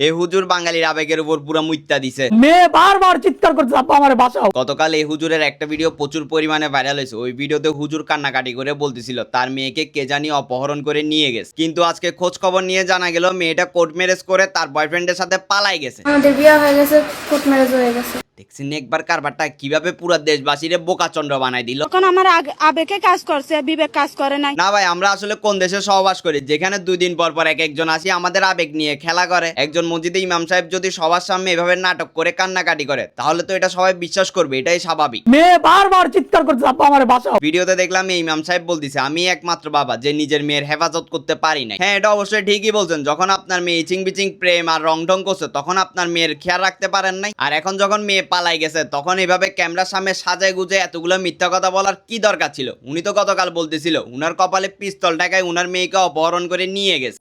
এই হুজুর বাঙালির আবেগের উপর পুরো মুইত্যা দিছে। মেয়ে বারবার চিৎকার করছে আব্বা আমারে বাঁচাও। গতকাল এই হুজুরের একটা ভিডিও প্রচুর পরিমাণে ভাইরাল হয়েছে। ওই ভিডিওতে হুজুর কান্নাকাটি করে বলতেছিল তার মেয়েকে কে জানি অপহরণ করে নিয়ে গেছে। কিন্তু আজকে খোঁজ খবর নিয়ে জানা গেল মেয়েটা কোর্ট ম্যারেজ করে তার বয়ফ্রেন্ডের সাথে পালাই গেছে। আমাদের বিয়ে হয়ে গেছে, কোর্ট ম্যারেজ হয়ে গেছে। দেখছেন একবার কারবারটা কিভাবে পুরো দেশবাসীরে বোকাচন্দ্র বানাই দিল। তখন আমার আবেগে কাজ করছে, বিবেক কাজ করে নাই। না ভাই, আমরা আসলে কোন দেশে সহবাস করি যেখানে 2 দিন পর পর এক একজন আসি আমাদের আবেগ নিয়ে খেলা করে। একজন মসজিদে ইমাম সাহেব যদি সবার সামনে এভাবে নাটক করে কান্নাকাটি করে তাহলে তো এটা সবাই বিশ্বাস করবে, এটাই স্বাভাবিক। মেয়ে বারবার চিৎকার করছে আব্বা আমারে বাঁচাও। ভিডিওতে দেখলাম এই ইমাম সাহেব বলতেছে আমি একমাত্র বাবা যে নিজের মেয়ের হেফাজত করতে পারি নাই। হ্যাঁ, এটা অবশ্যই ঠিকই বলছেন। যখন আপনার মেয়ে ইচিং বিচিং প্রেম আর রং ঢং করছে তখন আপনার মেয়ের খেয়াল রাখতে পারেন নাই। আর এখন যখন মেয়ে পালাই গেছে তখন এভাবে ক্যামেরার সামনে সাজায় গুজে এতগুলো মিথ্যা কথা বলার কি দরকার ছিল? উনি তো গতকাল বলতেছিল উনার কপালে পিস্তল টাকায় উনার মেয়েকে অপহরণ করে নিয়ে গেছে।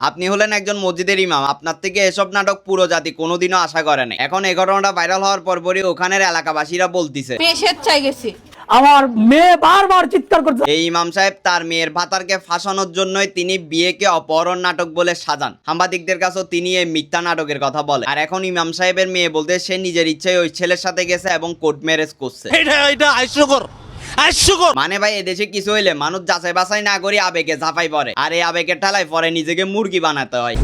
আপনি হলেন একজন মসজিদের ইমাম, আপনার থেকে এসব নাটক পুরো জাতি কোনোদিনও আশা করে না। এখন এই ঘটনাটা ভাইরাল হওয়ার পরপরই ওখানের এলাকাবাসীরা বলতিছে মেয়ে স্বেচ্ছায় গেছি। আমার মেয়ে বারবার চিৎকার করছে। এই ইমাম সাহেব তার মেয়ের ভাতারকে ফাঁসানোর জন্যই তিনি বিয়েকে অপহরণ নাটক বলে সাজান। সাংবাদিকদের কাছেও তিনি এই মিথ্যা নাটকের কথা বলে। আর এখন ইমাম সাহেবের মেয়ে বলতে সে নিজের ইচ্ছায় ওই ছেলের সাথে গেছে এবং কোর্ট ম্যারেজ করছে। মানে ভাই, এদেশে কিছু হইলে মানুষ যাচাই বাছাই না করে আবেগে ঝাঁপাই পড়ে, আর এই আবেগের ঠালায় পরে নিজেকে মুরগি বানাতে হয়।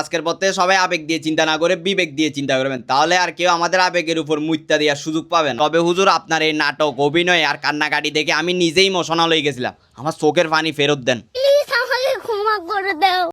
আজকের পর থেকে সবাই আবেগ দিয়ে চিন্তা না করে বিবেক দিয়ে চিন্তা করবেন, তাহলে আর কেউ আমাদের আবেগের উপর মুইত্যা দেওয়ার সুযোগ পাবেন। তবে হুজুর, আপনার এই নাটক, অভিনয় আর কান্নাকাটি দেখে আমি নিজেই ইমোশনাল হয়ে গেছিলাম। আমার চোখের পানি ফেরত দেন। প্লিজ আমাকে ক্ষমা করে দাও।